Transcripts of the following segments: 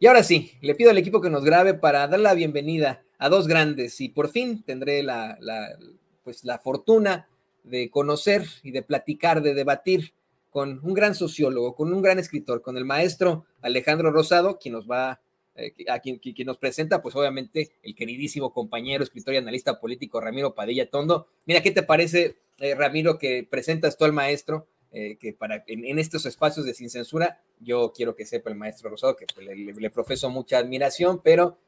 Y ahora sí, le pido al equipo que nos grabe para dar la bienvenida a dos grandes y por fin tendré pues la fortuna de conocer y de platicar, de debatir con un gran sociólogo, con un gran escritor, con el maestro Alejandro Rosado, quien nos va, quien nos presenta, pues obviamente el queridísimo compañero, escritor y analista político Ramiro Padilla Tondo. Mira, ¿qué te parece, Ramiro, que presentas tú al maestro? Que en estos espacios de Sin Censura, yo quiero que sepa el maestro Rosado que pues, le profeso mucha admiración, pero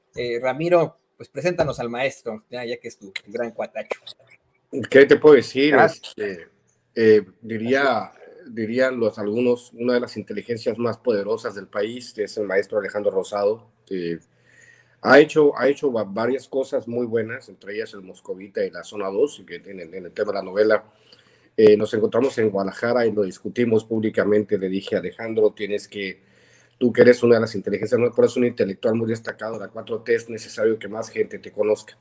Ramiro, pues preséntanos al maestro, ya que es tu gran cuatacho. ¿Qué te puedo decir? Dirían algunos, una de las inteligencias más poderosas del país es el maestro Alejandro Rosado. Ha hecho varias cosas muy buenas, entre ellas el Moscovita y la Zona 2, que en el tema de la novela. Nos encontramos en Guadalajara y lo discutimos públicamente. Le dije a Alejandro, tú que eres una de las inteligencias, no, por eso un intelectual muy destacado, la 4T, es necesario que más gente te conozca.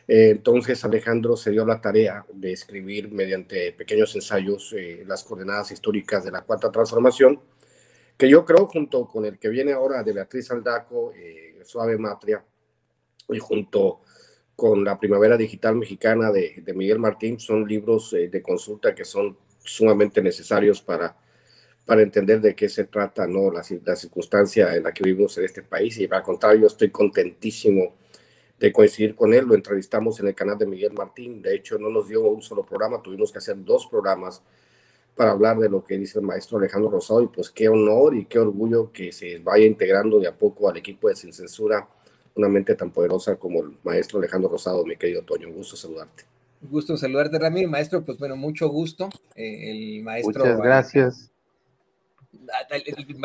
Entonces Alejandro se dio la tarea de escribir mediante pequeños ensayos las coordenadas históricas de la Cuarta Transformación, que yo creo junto con el que viene ahora de Beatriz Aldaco, Suave Matria, y junto con la Primavera Digital Mexicana de Miguel Martín, son libros de consulta que son sumamente necesarios para entender de qué se trata, ¿no? La circunstancia en la que vivimos en este país. Y para contrario, yo estoy contentísimo de coincidir con él. Lo entrevistamos en el canal de Miguel Martín. De hecho, no nos dio un solo programa, tuvimos que hacer 2 programas para hablar de lo que dice el maestro Alejandro Rosado. Y pues qué honor y qué orgullo que se vaya integrando de a poco al equipo de Sin Censura una mente tan poderosa como el maestro Alejandro Rosado. Mi querido Toño, un gusto saludarte. Gusto saludarte, Ramiro. Maestro, pues bueno, mucho gusto. El maestro... Muchas gracias.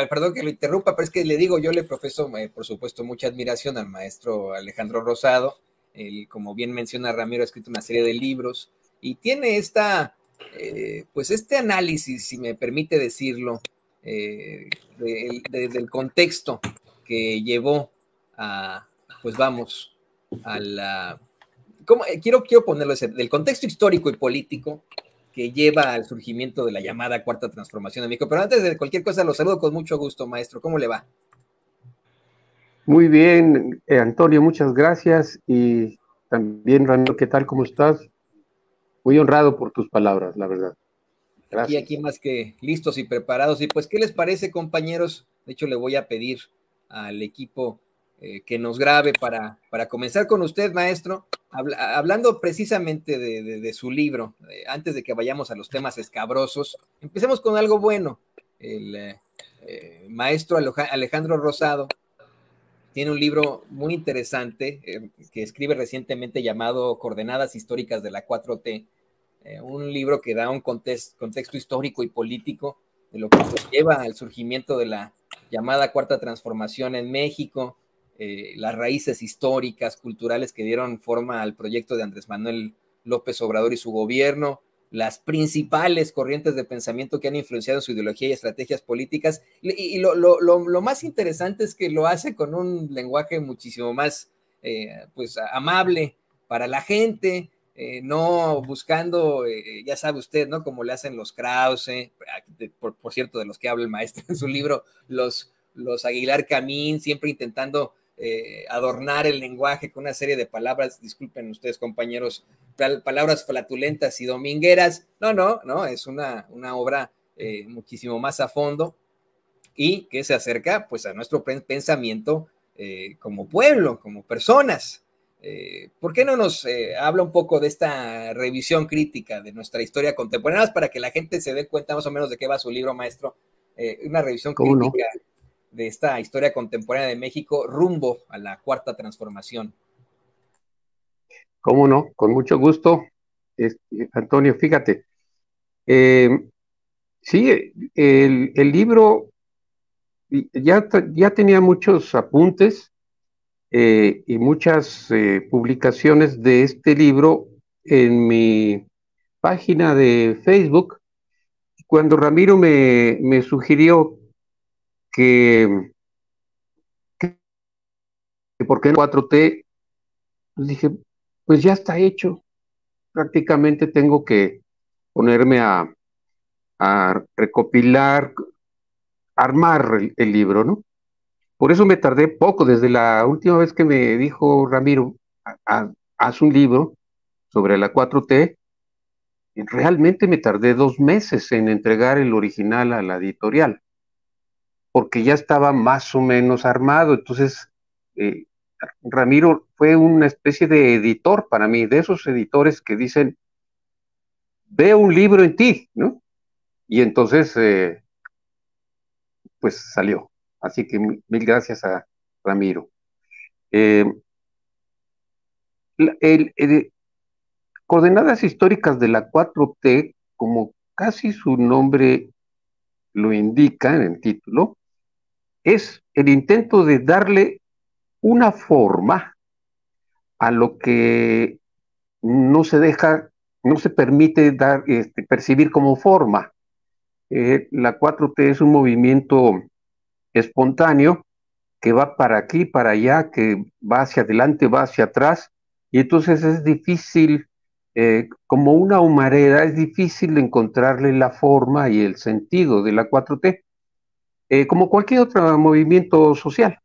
Perdón que lo interrumpa, pero es que le digo, yo le profeso, por supuesto, mucha admiración al maestro Alejandro Rosado. Él, como bien menciona Ramiro, ha escrito una serie de libros y tiene pues este análisis, si me permite decirlo, del contexto que llevó a, pues vamos, a la... Quiero ponerlo ese, del contexto histórico y político que lleva al surgimiento de la llamada Cuarta Transformación en México. Pero antes de cualquier cosa, lo saludo con mucho gusto, maestro. ¿Cómo le va? Muy bien, Antonio, muchas gracias. Y también, Ramiro, ¿qué tal? ¿Cómo estás? Muy honrado por tus palabras, la verdad. Gracias. Aquí más que listos y preparados. Y pues, ¿qué les parece, compañeros? De hecho, le voy a pedir al equipo que nos grabe para comenzar con usted, maestro, hablando precisamente de su libro. Antes de que vayamos a los temas escabrosos, empecemos con algo bueno. El maestro Alejandro Rosado tiene un libro muy interesante que escribe recientemente llamado Coordenadas Históricas de la 4T, un libro que da un contexto histórico y político de lo que lleva al surgimiento de la llamada Cuarta Transformación en México, las raíces históricas, culturales que dieron forma al proyecto de Andrés Manuel López Obrador y su gobierno, las principales corrientes de pensamiento que han influenciado su ideología y estrategias políticas. Y lo más interesante es que lo hace con un lenguaje muchísimo más pues amable para la gente, no buscando, ya sabe usted, ¿no? Como le hacen los Krause, por cierto, de los que habla el maestro en su libro, los Aguilar Camín, siempre intentando adornar el lenguaje con una serie de palabras, disculpen ustedes, compañeros, palabras flatulentas y domingueras. No, es una obra muchísimo más a fondo y que se acerca pues a nuestro pensamiento como pueblo, como personas. ¿Por qué no nos habla un poco de esta revisión crítica de nuestra historia contemporánea para que la gente se dé cuenta más o menos de qué va su libro, maestro? Una revisión crítica de esta historia contemporánea de México rumbo a la Cuarta Transformación. ¿Cómo no? Con mucho gusto, Antonio, fíjate. Sí, el libro ya tenía muchos apuntes y muchas publicaciones de este libro en mi página de Facebook. Cuando Ramiro me sugirió que por qué 4T, pues dije, pues ya está hecho. Prácticamente tengo que ponerme a recopilar, armar el libro, ¿no? Por eso me tardé poco, desde la última vez que me dijo Ramiro, haz un libro sobre la 4T, realmente me tardé 2 meses en entregar el original a la editorial, porque ya estaba más o menos armado. Entonces, eh, Ramiro fue una especie de editor para mí, de esos editores que dicen, veo un libro en ti, ¿no? Y entonces, pues salió. Así que mil gracias a Ramiro. Eh, el Coordenadas históricas de la 4T, como casi su nombre lo indica en el título, es el intento de darle una forma a lo que no se deja, no se permite dar, percibir como forma. La 4T es un movimiento espontáneo que va para aquí, para allá, que va hacia adelante, va hacia atrás, y entonces es difícil, como una humareda, es difícil encontrarle la forma y el sentido de la 4T, como cualquier otro movimiento social.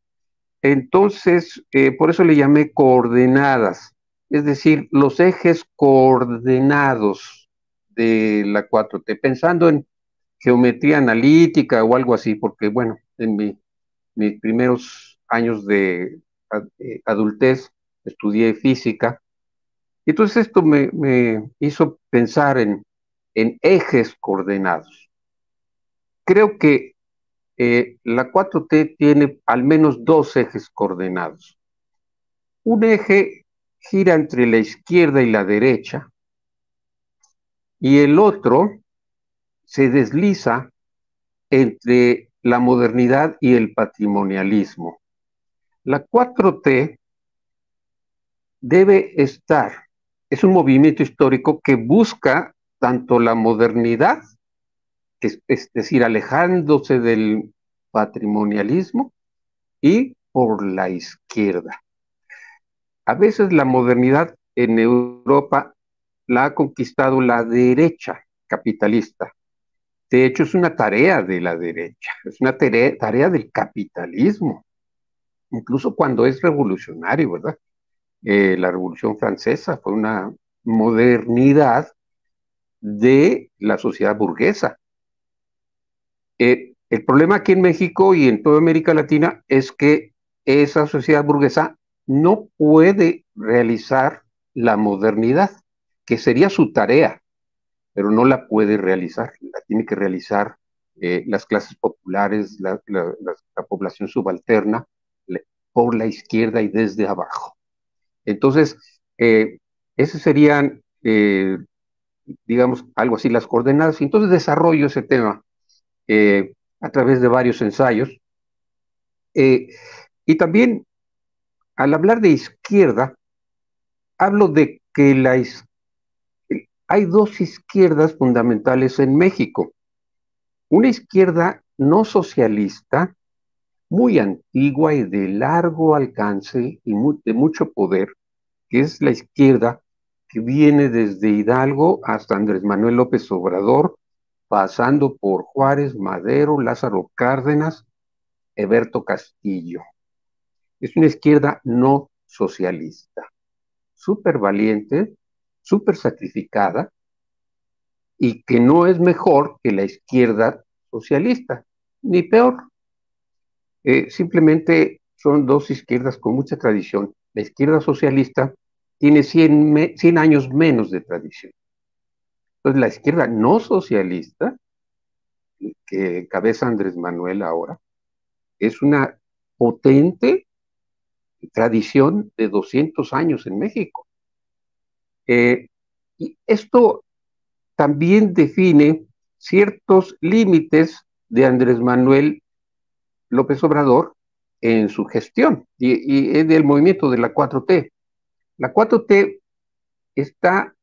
Entonces, por eso le llamé coordenadas, es decir, los ejes coordenados de la 4T, pensando en geometría analítica o algo así, porque bueno, en mis primeros años de adultez estudié física, y entonces esto me hizo pensar en ejes coordenados. Creo que la 4T tiene al menos 2 ejes coordenados. Un eje gira entre la izquierda y la derecha, y el otro se desliza entre la modernidad y el patrimonialismo. La 4T debe estar, es un movimiento histórico que busca tanto la modernidad, es decir, alejándose del patrimonialismo, y por la izquierda. A veces la modernidad en Europa la ha conquistado la derecha capitalista. De hecho, es una tarea de la derecha, es una tarea del capitalismo, incluso cuando es revolucionario, ¿verdad? La Revolución Francesa fue una modernidad de la sociedad burguesa. El problema aquí en México y en toda América Latina es que esa sociedad burguesa no puede realizar la modernidad, que sería su tarea, pero no la puede realizar, la tiene que realizar las clases populares, la población subalterna, por la izquierda y desde abajo. Entonces, esas serían, digamos, algo así las coordenadas. Entonces desarrollo ese tema a través de varios ensayos. Y también, al hablar de izquierda, hablo de que hay 2 izquierdas fundamentales en México. Una izquierda no socialista, muy antigua y de largo alcance y de mucho poder, que es la izquierda que viene desde Hidalgo hasta Andrés Manuel López Obrador, pasando por Juárez, Madero, Lázaro Cárdenas, Eberto Castillo. Es una izquierda no socialista, súper valiente, súper sacrificada, y que no es mejor que la izquierda socialista, ni peor. Simplemente son 2 izquierdas con mucha tradición. La izquierda socialista tiene 100 años menos de tradición. Entonces, la izquierda no socialista, que encabeza Andrés Manuel ahora, es una potente tradición de 200 años en México. Y esto también define ciertos límites de Andrés Manuel López Obrador en su gestión y del movimiento de la 4T. La 4T está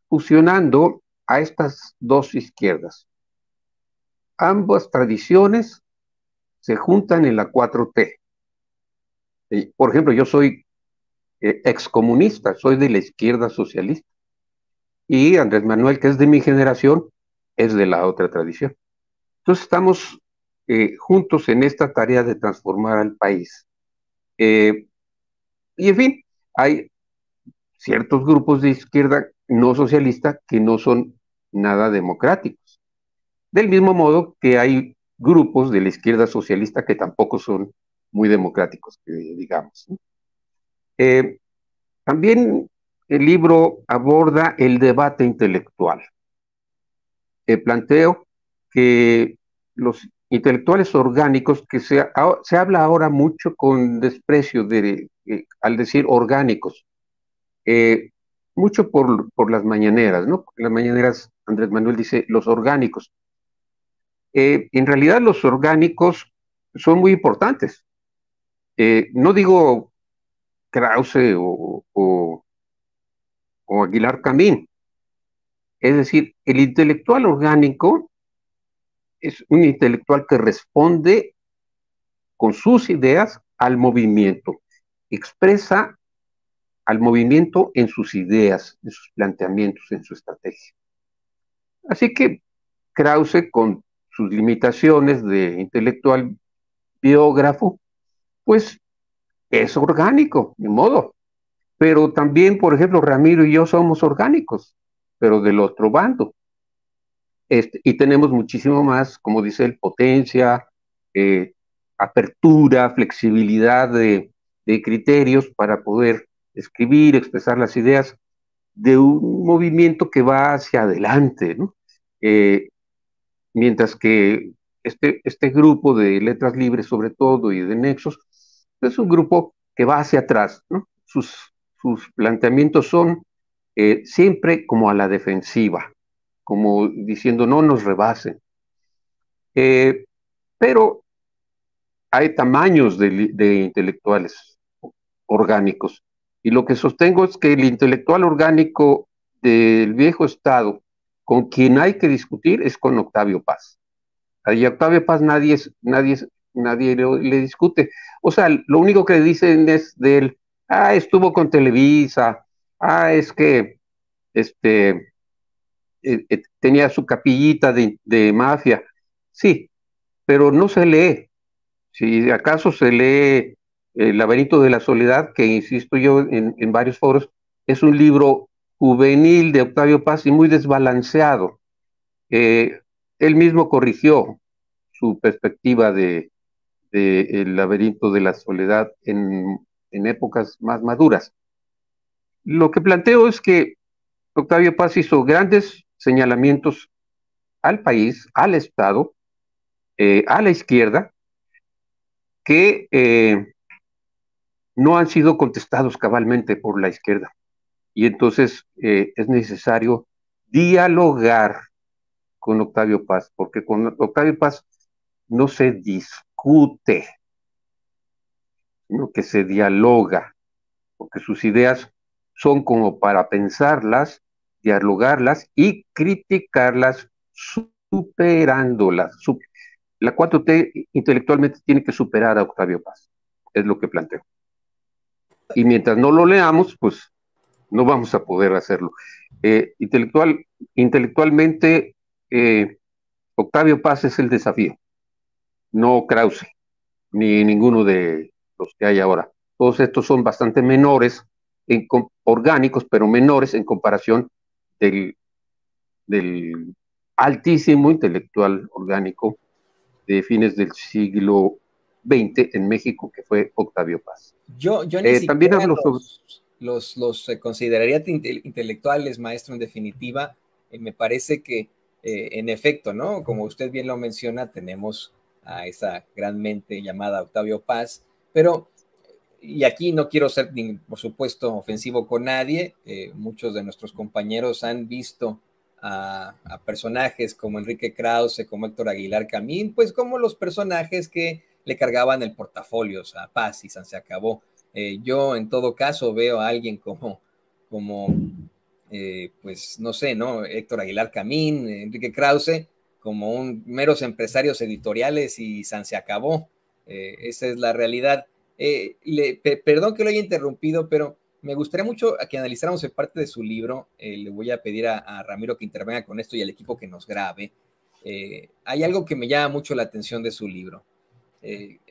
fusionando a estas 2 izquierdas. Ambas tradiciones se juntan en la 4T. Por ejemplo, yo soy excomunista, soy de la izquierda socialista. Y Andrés Manuel, que es de mi generación, es de la otra tradición. Entonces estamos juntos en esta tarea de transformar al país. Y en fin, hay ciertos grupos de izquierda no socialista que no son nada democráticos. Del mismo modo que hay grupos de la izquierda socialista que tampoco son muy democráticos, digamos, ¿no? También el libro aborda el debate intelectual. Planteo que los intelectuales orgánicos, que se habla ahora mucho con desprecio al decir orgánicos, mucho por las mañaneras, ¿no? En las mañaneras Andrés Manuel dice los orgánicos. En realidad los orgánicos son muy importantes. No digo Krause o Aguilar Camín. Es decir, el intelectual orgánico es un intelectual que responde con sus ideas al movimiento, expresa al movimiento en sus ideas, en sus planteamientos, en su estrategia. Así que Krause, con sus limitaciones de intelectual biógrafo, pues es orgánico, de modo. Pero también, por ejemplo, Ramiro y yo somos orgánicos, pero del otro bando. Y tenemos muchísimo más, como dice él, potencia, apertura, flexibilidad de criterios para poder escribir, expresar las ideas de un movimiento que va hacia adelante, ¿no? Mientras que este grupo de letras libres, sobre todo, y de nexos, es un grupo que va hacia atrás, ¿no? Sus planteamientos son siempre como a la defensiva, como diciendo no nos rebasen. Pero hay tamaños de intelectuales orgánicos. Y lo que sostengo es que el intelectual orgánico del viejo Estado, con quien hay que discutir, es con Octavio Paz. Y a Octavio Paz nadie le discute. O sea, lo único que dicen es de él, estuvo con Televisa, es que tenía su capillita de mafia. Sí, pero no se lee. Si acaso se lee El laberinto de la soledad, que insisto yo en varios foros, es un libro juvenil de Octavio Paz y muy desbalanceado. Él mismo corrigió su perspectiva de El laberinto de la soledad en épocas más maduras. Lo que planteo es que Octavio Paz hizo grandes señalamientos al país, al Estado, a la izquierda, que no han sido contestados cabalmente por la izquierda. Y entonces es necesario dialogar con Octavio Paz, porque con Octavio Paz no se discute, sino que se dialoga, porque sus ideas son como para pensarlas, dialogarlas y criticarlas, superándolas. La 4T intelectualmente tiene que superar a Octavio Paz, es lo que planteo. Y mientras no lo leamos, pues no vamos a poder hacerlo. Intelectualmente, Octavio Paz es el desafío, no Krause, ni ninguno de los que hay ahora. Todos estos son bastante menores, orgánicos, pero menores en comparación del altísimo intelectual orgánico de fines del siglo XX en México, que fue Octavio Paz. Yo ni también siquiera hablo sobre... los consideraría intelectuales, maestro, en definitiva. Me parece que, en efecto, ¿no? Como usted bien lo menciona, tenemos a esa gran mente llamada Octavio Paz, pero, y aquí no quiero ser, por supuesto, ofensivo con nadie, muchos de nuestros compañeros han visto a personajes como Enrique Krause, como Héctor Aguilar Camín, pues como los personajes que le cargaban el portafolio a Paz y se acabó. Yo en todo caso veo a alguien como pues no sé, ¿no? Héctor Aguilar Camín, Enrique Krause, como meros empresarios editoriales y se acabó. Esa es la realidad. Perdón que lo haya interrumpido, pero me gustaría mucho que analizáramos en parte de su libro. Le voy a pedir a Ramiro que intervenga con esto y al equipo que nos grabe. hay algo que me llama mucho la atención de su libro.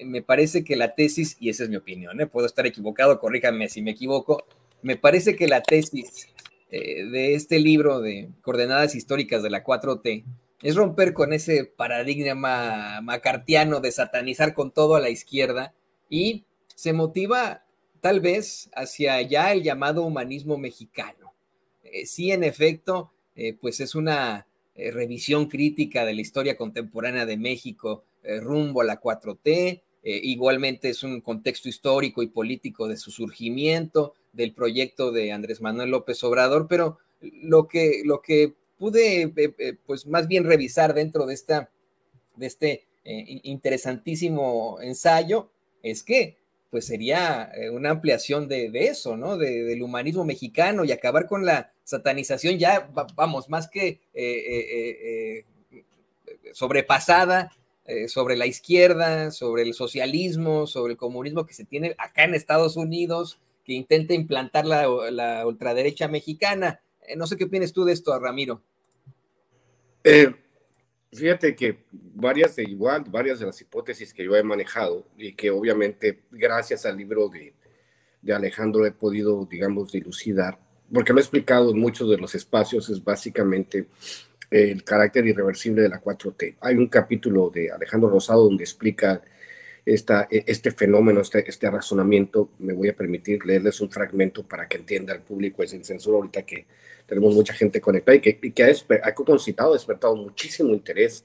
Me parece que la tesis, y esa es mi opinión, puedo estar equivocado, corríjanme si me equivoco, me parece que la tesis de este libro de Coordenadas Históricas de la 4T es romper con ese paradigma macartiano de satanizar con todo a la izquierda y se motiva tal vez hacia ya el llamado humanismo mexicano. Sí, en efecto, pues es una revisión crítica de la historia contemporánea de México rumbo a la 4T, igualmente es un contexto histórico y político de su surgimiento, del proyecto de Andrés Manuel López Obrador, pero lo que pude pues más bien revisar dentro de este interesantísimo ensayo es que pues sería una ampliación de eso, ¿no? Del humanismo mexicano y acabar con la satanización ya, vamos, más que sobrepasada sobre la izquierda, sobre el socialismo, sobre el comunismo que se tiene acá en Estados Unidos, que intenta implantar la ultraderecha mexicana. No sé qué opinas tú de esto, Ramiro. Fíjate que varias de las hipótesis que yo he manejado y que obviamente gracias al libro de Alejandro he podido, digamos, dilucidar, porque lo he explicado en muchos de los espacios, es básicamente el carácter irreversible de la 4T. Hay un capítulo de Alejandro Rosado donde explica este fenómeno, este razonamiento. Me voy a permitir leerles un fragmento para que entienda el público, es sin censura ahorita que tenemos mucha gente conectada y que ha concitado, ha despertado muchísimo interés.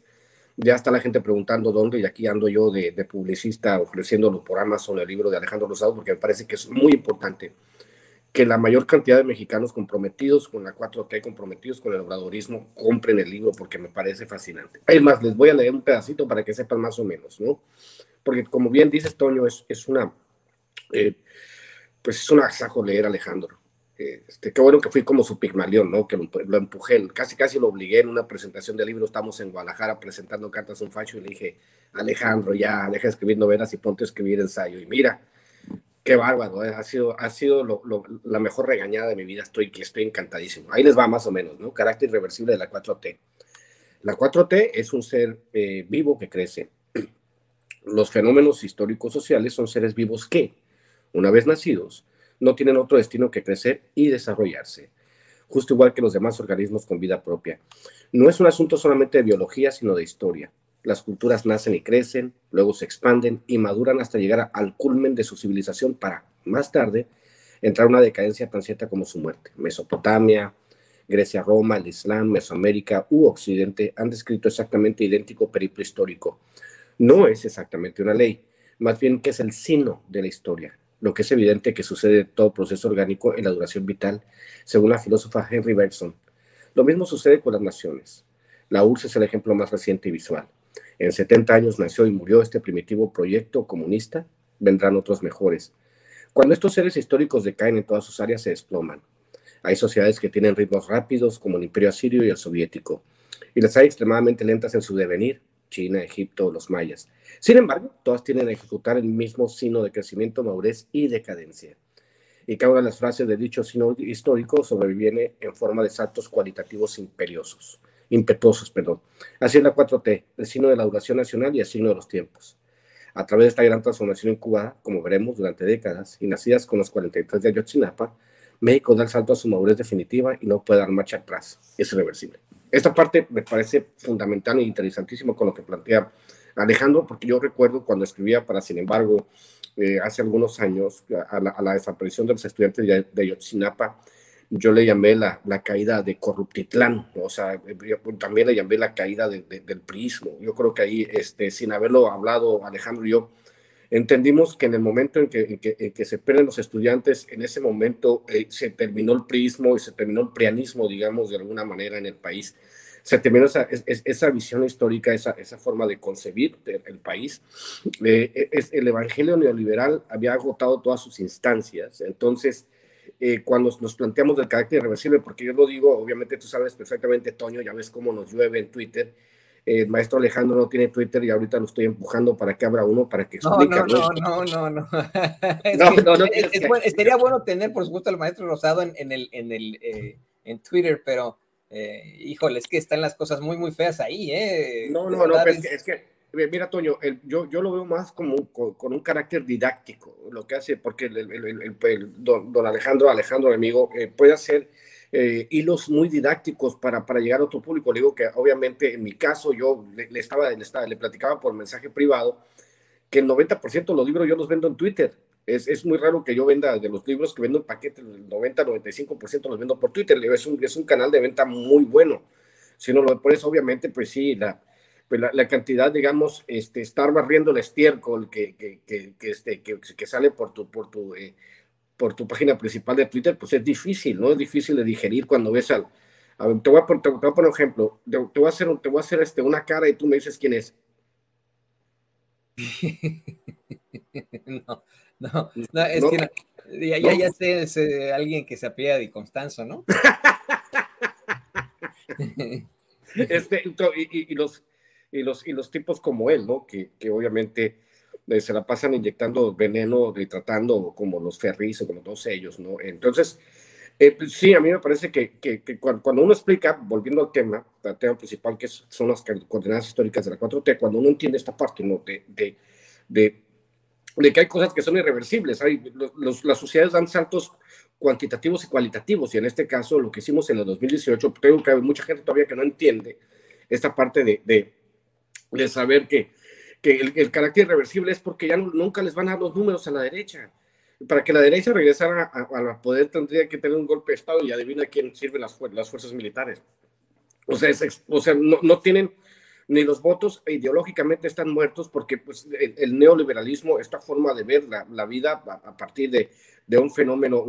Ya está la gente preguntando dónde, y aquí ando yo de publicista ofreciéndolo por Amazon, el libro de Alejandro Rosado, porque me parece que es muy importante que la mayor cantidad de mexicanos comprometidos con la 4T, comprometidos con el obradorismo, compren el libro porque me parece fascinante. Es más, les voy a leer un pedacito para que sepan más o menos, ¿no? Porque como bien dices, Toño, es una agasajo leer a Alejandro. Qué bueno que fui como su Pigmalión, ¿no? Que lo empujé, casi lo obligué en una presentación de libro. Estamos en Guadalajara presentando cartas a un facho y le dije, Alejandro, ya, deja de escribir novelas y ponte a escribir ensayo. Y mira, qué bárbaro, ha sido la mejor regañada de mi vida, estoy encantadísimo. Ahí les va más o menos, ¿no? Carácter irreversible de la 4T. La 4T es un ser vivo que crece. Los fenómenos históricos sociales son seres vivos que, una vez nacidos, no tienen otro destino que crecer y desarrollarse, justo igual que los demás organismos con vida propia. No es un asunto solamente de biología, sino de historia. Las culturas nacen y crecen, luego se expanden y maduran hasta llegar al culmen de su civilización para, más tarde, entrar a una decadencia tan cierta como su muerte. Mesopotamia, Grecia, Roma, el Islam, Mesoamérica u Occidente han descrito exactamente idéntico periplo histórico. No es exactamente una ley, más bien que es el signo de la historia, lo que es evidente que sucede en todo proceso orgánico en la duración vital, según la filósofa Henry Bergson. Lo mismo sucede con las naciones. La URSS es el ejemplo más reciente y visual. En 70 años nació y murió este primitivo proyecto comunista, vendrán otros mejores. Cuando estos seres históricos decaen en todas sus áreas, se desploman. Hay sociedades que tienen ritmos rápidos, como el Imperio Asirio y el Soviético, y las hay extremadamente lentas en su devenir, China, Egipto, los mayas. Sin embargo, todas tienen a ejecutar el mismo signo de crecimiento, madurez y decadencia. Y cada una de las frases de dicho signo histórico sobreviene en forma de saltos cualitativos impetuosos. Así es la 4T, el signo de la duración nacional y el signo de los tiempos. A través de esta gran transformación incubada, como veremos durante décadas, y nacidas con los 43 de Ayotzinapa, México da el salto a su madurez definitiva y no puede dar marcha atrás. Es irreversible. Esta parte me parece fundamental e interesantísimo con lo que plantea Alejandro, porque yo recuerdo cuando escribía para Sin embargo, hace algunos años, a la desaparición de los estudiantes de Ayotzinapa, yo le llamé la caída de Corruptitlán, o sea, también le llamé la caída del priismo. Yo creo que ahí, sin haberlo hablado Alejandro y yo, entendimos que en el momento en que se pierden los estudiantes, en ese momento se terminó el priismo y se terminó el prianismo, digamos, de alguna manera en el país. Se terminó esa visión histórica, esa forma de concebir el país. El evangelio neoliberal había agotado todas sus instancias. Entonces, cuando nos planteamos del carácter irreversible, porque yo lo digo, obviamente tú sabes perfectamente, Toño, ya ves cómo nos llueve en Twitter. El maestro Alejandro no tiene Twitter y ahorita lo estoy empujando para que abra uno, para que explique. No. Sería bueno tener, por supuesto, al maestro Rosado en Twitter, pero híjole, es que están las cosas muy, muy feas ahí, No, de no, no, verdad pues mira, Toño, yo lo veo más como con un carácter didáctico, lo que hace, porque don Alejandro, mi amigo, puede hacer hilos muy didácticos para llegar a otro público. Le digo que obviamente en mi caso yo le platicaba por mensaje privado que el 90% de los libros yo los vendo en Twitter. Es muy raro que yo venda de los libros que vendo en paquetes, el 90-95% los vendo por Twitter. Es un canal de venta muy bueno. Si no lo pones, obviamente, pues sí, la cantidad, digamos, estar barriendo el estiércol que sale por tu página principal de Twitter, pues es difícil, ¿no? Es difícil de digerir cuando ves al... A ver, te voy a poner un ejemplo. Te voy a hacer una cara y tú me dices quién es. No, no, no, es ¿No? que no, ¿No? ya sé, es alguien que se apellida Di Constanzo, ¿no? Y los tipos como él, ¿no? Que obviamente se la pasan inyectando veneno y tratando como los Ferris o como todos ellos, ¿no? Entonces, pues sí, a mí me parece que cuando uno explica, volviendo al tema principal, que son las coordenadas históricas de la 4T, cuando uno entiende esta parte, ¿no? De de que hay cosas que son irreversibles. Las sociedades dan saltos cuantitativos y cualitativos, y en este caso lo que hicimos en el 2018, creo que hay mucha gente todavía que no entiende esta parte de saber que el carácter irreversible es porque ya nunca les van a dar los números a la derecha. Para que la derecha regresara a poder tendría que tener un golpe de Estado y adivina quién sirven las fuerzas militares. O sea, no tienen ni los votos ideológicamente están muertos porque pues, el neoliberalismo, esta forma de ver la vida a partir de un fenómeno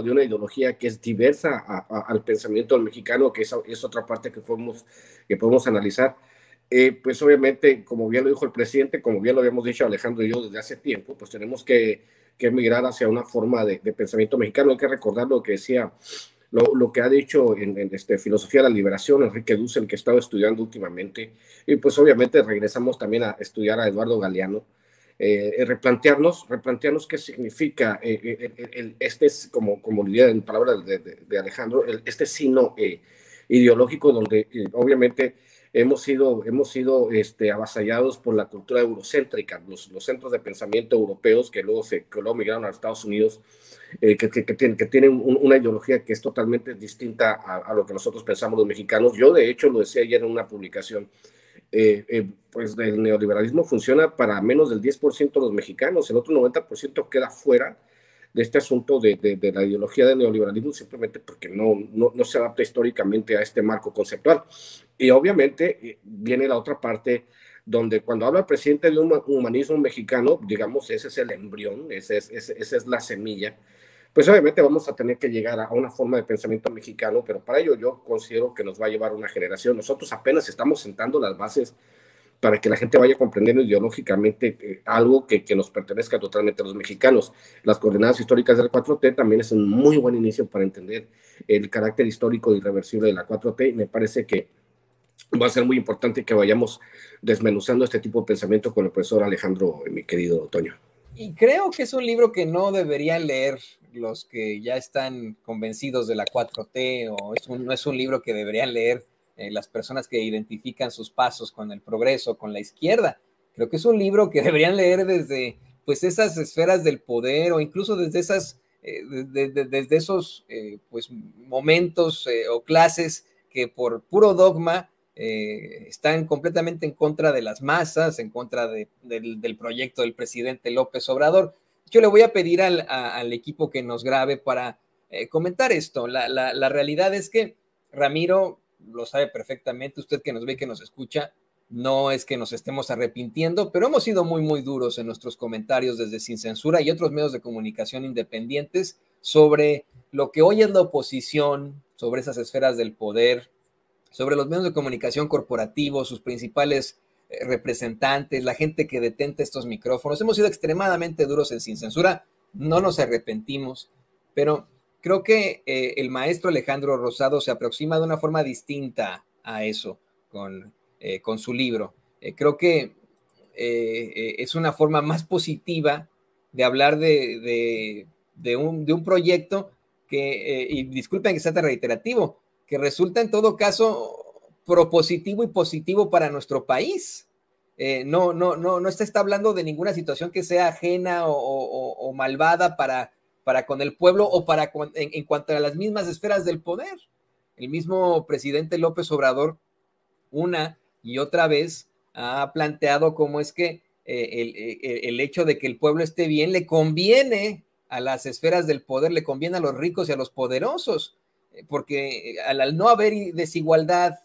de una ideología que es diversa al pensamiento del mexicano, que es otra parte que podemos analizar. Pues obviamente, como bien lo dijo el presidente, como bien lo habíamos dicho Alejandro y yo desde hace tiempo, pues tenemos que migrar hacia una forma de pensamiento mexicano. Hay que recordar lo que decía lo que ha dicho en Filosofía de la Liberación, Enrique Dussel, que he estado estudiando últimamente, y pues obviamente regresamos también a estudiar a Eduardo Galeano, replantearnos qué significa este es como diría en palabras de Alejandro, este sino ideológico donde obviamente hemos sido avasallados por la cultura eurocéntrica, los centros de pensamiento europeos que luego migraron a Estados Unidos, que tienen una ideología que es totalmente distinta a lo que nosotros pensamos los mexicanos. Yo, de hecho, lo decía ayer en una publicación, pues el neoliberalismo funciona para menos del 10% de los mexicanos, el otro 90% queda fuera de este asunto de la ideología del neoliberalismo simplemente porque no se adapta históricamente a este marco conceptual. Y obviamente viene la otra parte donde cuando habla el presidente de un humanismo mexicano, digamos, ese es el embrión, esa es la semilla, pues obviamente vamos a tener que llegar a una forma de pensamiento mexicano, pero para ello yo considero que nos va a llevar una generación. Nosotros apenas estamos sentando las bases para que la gente vaya comprendiendo ideológicamente algo que nos pertenezca totalmente a los mexicanos. Las coordenadas históricas del 4T también es un muy buen inicio para entender el carácter histórico e irreversible de la 4T, y me parece que va a ser muy importante que vayamos desmenuzando este tipo de pensamiento con el profesor Alejandro, mi querido Toño. Y creo que es un libro que no deberían leer los que ya están convencidos de la 4T, o no es un libro que deberían leer las personas que identifican sus pasos con el progreso, con la izquierda. Creo que es un libro que deberían leer desde pues esas esferas del poder, o incluso desde esas desde esos pues momentos o clases que por puro dogma están completamente en contra de las masas, en contra del proyecto del presidente López Obrador. Yo le voy a pedir al equipo que nos grabe para comentar esto. La realidad es que Ramiro lo sabe perfectamente, usted que nos ve, que nos escucha, no es que nos estemos arrepintiendo, pero hemos sido muy, muy duros en nuestros comentarios desde Sin Censura y otros medios de comunicación independientes sobre lo que hoy es la oposición, sobre esas esferas del poder, sobre los medios de comunicación corporativos, sus principales representantes, la gente que detenta estos micrófonos. Hemos sido extremadamente duros en Sin Censura, no nos arrepentimos, pero creo que el maestro Alejandro Rosado se aproxima de una forma distinta a eso con su libro. Creo que es una forma más positiva de hablar de un proyecto que, y disculpen que sea tan reiterativo, que resulta en todo caso propositivo y positivo para nuestro país. No está hablando de ninguna situación que sea ajena o malvada para con el pueblo o en cuanto a las mismas esferas del poder. El mismo presidente López Obrador una y otra vez ha planteado cómo es que el hecho de que el pueblo esté bien le conviene a las esferas del poder, le conviene a los ricos y a los poderosos, porque al no haber desigualdad,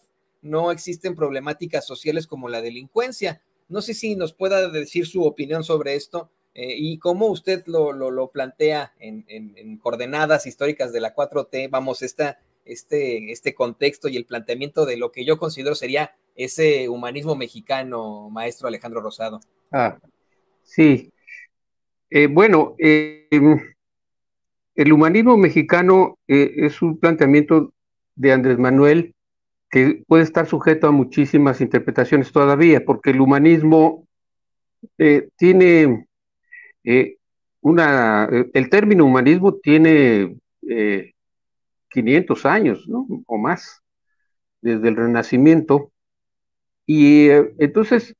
no existen problemáticas sociales como la delincuencia. No sé si nos pueda decir su opinión sobre esto y cómo usted lo plantea en coordenadas históricas de la 4T, vamos, este contexto y el planteamiento de lo que yo considero sería ese humanismo mexicano, maestro Alejandro Rosado. Sí. Bueno, el humanismo mexicano es un planteamiento de Andrés Manuel que puede estar sujeto a muchísimas interpretaciones todavía, porque el humanismo tiene el término humanismo tiene 500 años, ¿no? O más, desde el Renacimiento, y entonces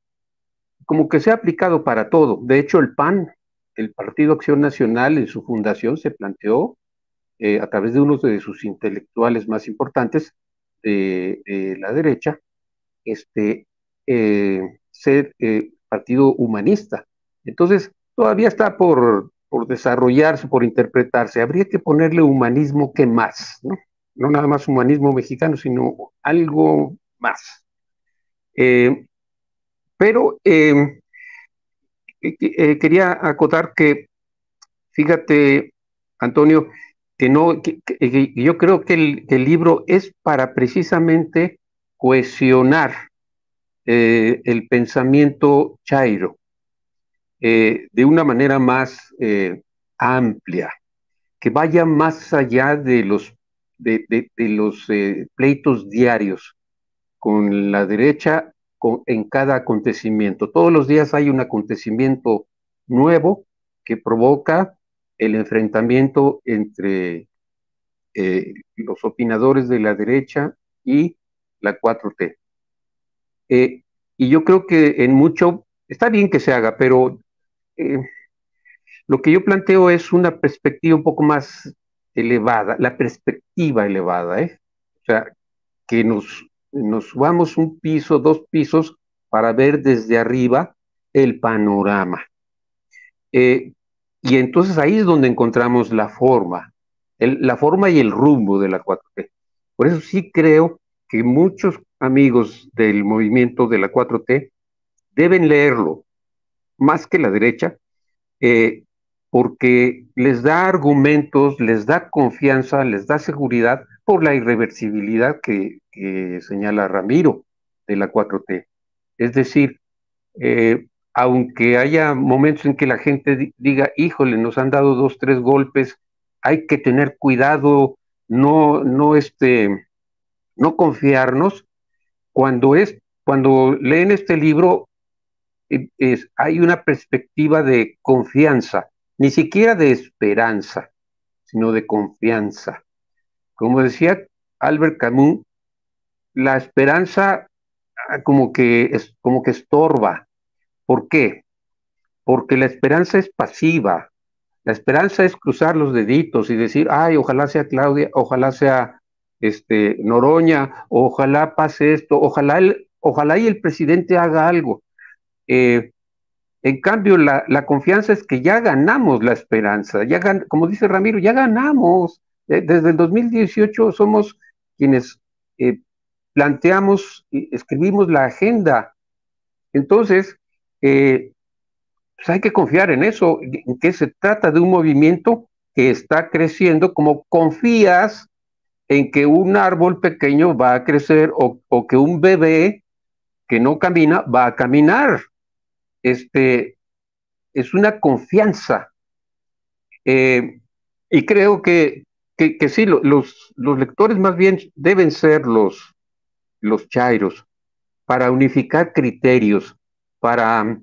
como que se ha aplicado para todo. De hecho, el PAN, el Partido Acción Nacional, en su fundación se planteó a través de uno de sus intelectuales más importantes de la derecha, ser partido humanista. Entonces, todavía está por desarrollarse, por interpretarse. Habría que ponerle humanismo que más, ¿no? No nada más humanismo mexicano, sino algo más. Pero quería acotar que, fíjate, Antonio, que yo creo que el libro es para precisamente cohesionar el pensamiento chairo de una manera más amplia, que vaya más allá de los pleitos diarios con la derecha en cada acontecimiento. Todos los días hay un acontecimiento nuevo que provoca el enfrentamiento entre los opinadores de la derecha y la 4T. Y yo creo que en mucho, está bien que se haga, pero lo que yo planteo es una perspectiva un poco más elevada, la perspectiva elevada, o sea, que nos subamos un piso, 2 pisos, para ver desde arriba el panorama. Y entonces ahí es donde encontramos la forma y el rumbo de la 4T. Por eso sí creo que muchos amigos del movimiento de la 4T deben leerlo, más que la derecha, porque les da argumentos, les da confianza, les da seguridad por la irreversibilidad que señala Ramiro de la 4T. Es decir, aunque haya momentos en que la gente diga, híjole, nos han dado 2, 3 golpes, hay que tener cuidado, no confiarnos. Cuando leen este libro, hay una perspectiva de confianza, ni siquiera de esperanza, sino de confianza. Como decía Albert Camus, la esperanza como que estorba. ¿Por qué? Porque la esperanza es pasiva. La esperanza es cruzar los deditos y decir, ay, ojalá sea Claudia, ojalá sea Noroña, ojalá pase esto, ojalá y el presidente haga algo. En cambio, la confianza es que ya ganamos la esperanza, como dice Ramiro, ya ganamos. Desde el 2018 somos quienes planteamos y escribimos la agenda. Entonces, pues hay que confiar en eso, en que se trata de un movimiento que está creciendo, como confías en que un árbol pequeño va a crecer o que un bebé que no camina va a caminar. Es una confianza. Y creo que sí, los lectores más bien deben ser los chairos, para unificar criterios, para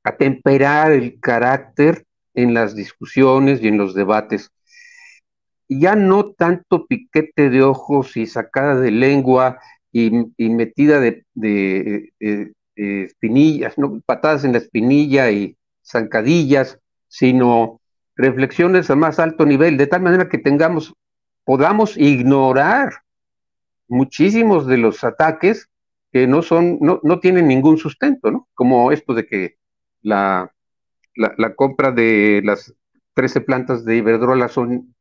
atemperar el carácter en las discusiones y en los debates. ya no tanto piquete de ojos y sacada de lengua y metida de espinillas, ¿no? Patadas en la espinilla y zancadillas, sino reflexiones a más alto nivel, de tal manera que podamos ignorar muchísimos de los ataques que no tienen ningún sustento, ¿no? Como esto de que la compra de las 13 plantas de Iberdrola son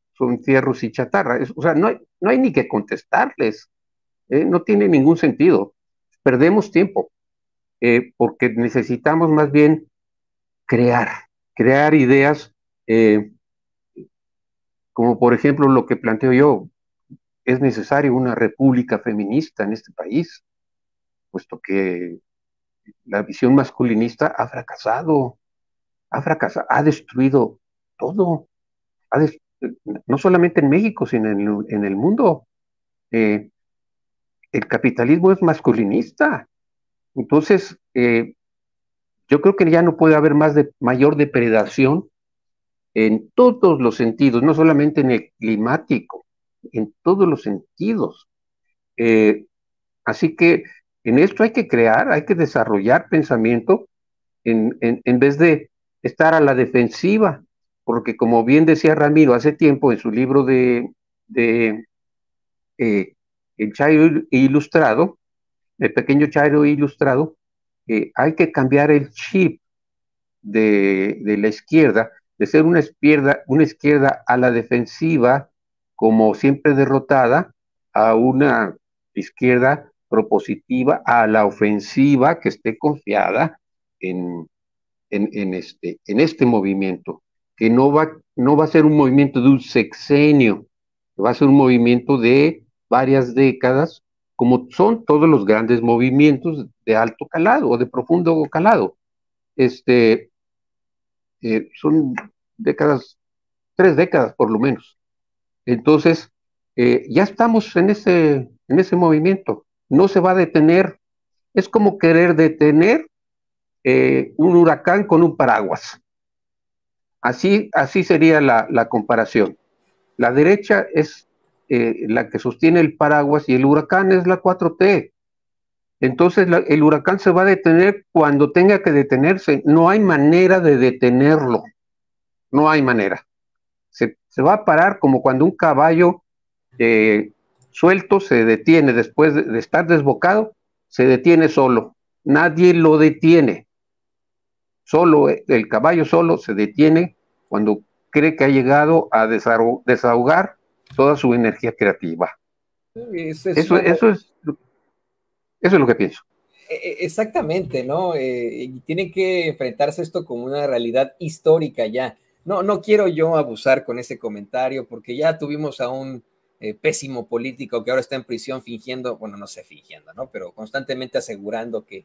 fierros y chatarra. O sea, no hay ni que contestarles, no tiene ningún sentido. Perdemos tiempo, porque necesitamos más bien crear, crear ideas, eh, como por ejemplo lo que planteo yo, es necesario una república feminista en este país, puesto que la visión masculinista ha fracasado, ha destruido todo, ha des- no solamente en México, sino en el mundo. Eh, el capitalismo es masculinista. Entonces, yo creo que ya no puede haber mayor depredación en todos los sentidos, no solamente en el climático, en todos los sentidos. Eh, Así que en esto hay que crear, hay que desarrollar pensamiento en vez de estar a la defensiva, porque como bien decía Ramiro hace tiempo en su libro de eh, El Chairo Ilustrado, el pequeño Chairo Ilustrado, hay que cambiar el chip de la izquierda, de ser una izquierda a la defensiva, como siempre derrotada, a una izquierda propositiva, a la ofensiva, que esté confiada en, en este movimiento, que no va a ser un movimiento de un sexenio, va a ser un movimiento de varias décadas, como son todos los grandes movimientos de alto calado o de profundo calado. Este, Son décadas, 3 décadas por lo menos. Entonces, ya estamos en ese movimiento. No se va a detener. Es como querer detener un huracán con un paraguas. Así sería la comparación. La derecha es la que sostiene el paraguas y el huracán es la 4T. Entonces el huracán se va a detener cuando tenga que detenerse. No hay manera de detenerlo. No hay manera. Se va a parar como cuando un caballo suelto se detiene después de estar desbocado, se detiene solo. Nadie lo detiene. Solo el caballo solo se detiene cuando cree que ha llegado a desahogar toda su energía creativa. Eso es Eso, una... eso es, eso es lo que pienso. Exactamente, ¿no? Y tienen que enfrentarse esto como una realidad histórica ya. No quiero yo abusar con ese comentario porque ya tuvimos a un pésimo político que ahora está en prisión fingiendo, bueno, no sé fingiendo, ¿no? Pero constantemente asegurando que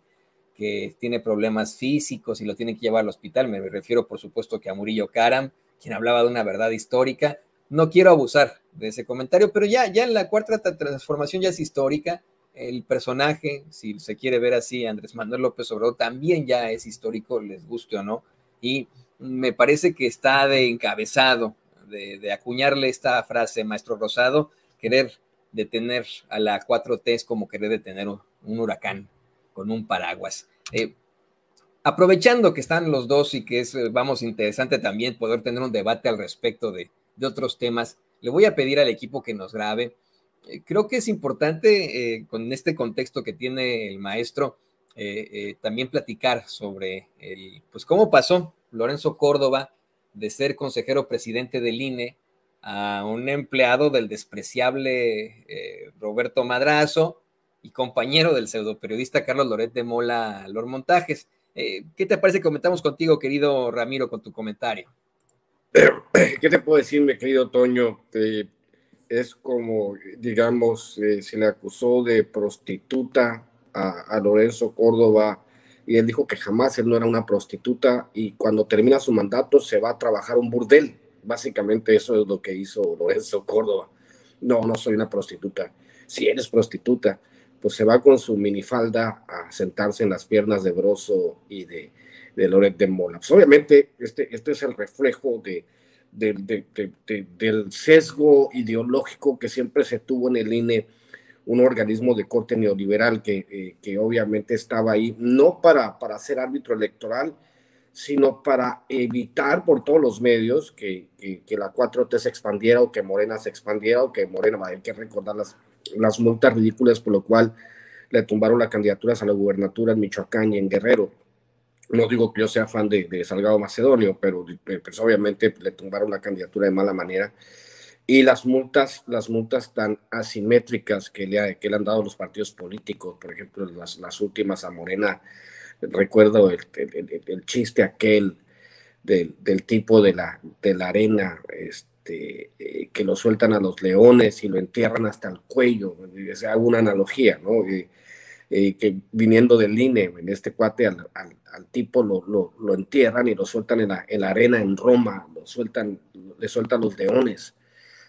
tiene problemas físicos y lo tienen que llevar al hospital. Me refiero, por supuesto, que a Murillo Karam, quien hablaba de una verdad histórica. No quiero abusar de ese comentario, pero ya en la cuarta transformación ya es histórica. El personaje, si se quiere ver así, Andrés Manuel López Obrador, también ya es histórico, les guste o no, y me parece que está de encabezado, de acuñarle esta frase, maestro Rosado, querer detener a la 4T es como querer detener un huracán con un paraguas. Aprovechando que están los dos y que es, vamos, interesante también poder tener un debate al respecto de otros temas, le voy a pedir al equipo que nos grabe. Creo que es importante, con este contexto que tiene el maestro, también platicar sobre pues cómo pasó Lorenzo Córdoba de ser consejero presidente del INE a un empleado del despreciable Roberto Madrazo y compañero del pseudoperiodista Carlos Loret de Mola Lor Montajes. ¿Qué te parece que comentamos contigo, querido Ramiro, con tu comentario? ¿Qué te puedo decir, mi querido Toño? Es como, digamos, se le acusó de prostituta a Lorenzo Córdoba y él dijo que jamás él no era una prostituta y cuando termina su mandato se va a trabajar un burdel. Básicamente eso es lo que hizo Lorenzo Córdoba. No, no soy una prostituta. Si eres prostituta, pues se va con su minifalda a sentarse en las piernas de Broso y de Loret de Mola. Pues obviamente este es el reflejo del sesgo ideológico que siempre se tuvo en el INE, un organismo de corte neoliberal que obviamente estaba ahí, no para ser árbitro electoral, sino para evitar por todos los medios que la 4T se expandiera o que Morena se expandiera o que Morena, hay que recordar las multas ridículas por lo cual le tumbaron las candidaturas a la gubernatura en Michoacán y en Guerrero. No digo que yo sea fan de Salgado Macedonio, pero pues obviamente le tumbaron la candidatura de mala manera. Y las multas tan asimétricas que le han dado los partidos políticos, por ejemplo, las últimas a Morena, recuerdo el chiste aquel del tipo de la arena, que lo sueltan a los leones y lo entierran hasta el cuello. Hago una analogía, ¿no? Que viniendo del INE, en este cuate al tipo lo entierran y lo sueltan en la arena en Roma, le sueltan los leones.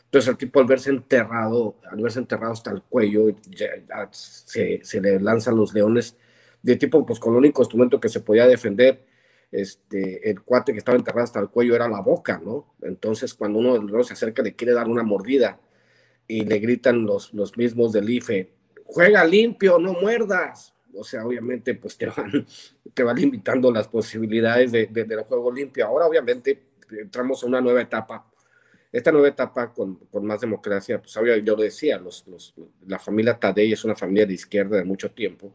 Entonces el tipo al verse enterrado hasta el cuello, ya se le lanzan los leones de tipo, pues con el único instrumento que se podía defender, el cuate que estaba enterrado hasta el cuello era la boca, ¿no? Entonces cuando uno de los leones se acerca le quiere dar una mordida y le gritan los mismos del IFE, juega limpio, no muerdas. O sea, obviamente, pues te van limitando las posibilidades del juego limpio. Ahora, obviamente, entramos a una nueva etapa. Esta nueva etapa con más democracia, pues yo lo decía, la familia Tadei es una familia de izquierda de mucho tiempo,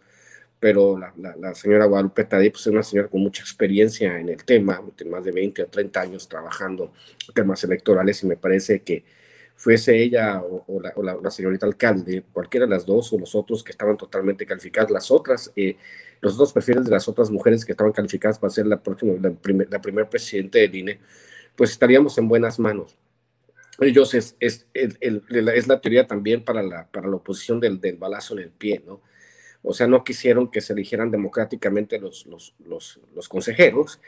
pero la señora Guadalupe Tadei pues, es una señora con mucha experiencia en el tema, más de 20 o 30 años trabajando temas electorales, y me parece que fuese ella o la señorita alcalde, cualquiera de las dos o los otros que estaban totalmente calificadas, los otros perfiles de las otras mujeres que estaban calificadas para ser la primer presidente del INE, pues estaríamos en buenas manos. Ellos es la teoría también para la oposición del balazo en el pie, ¿no? O sea, no quisieron que se eligieran democráticamente los consejeros,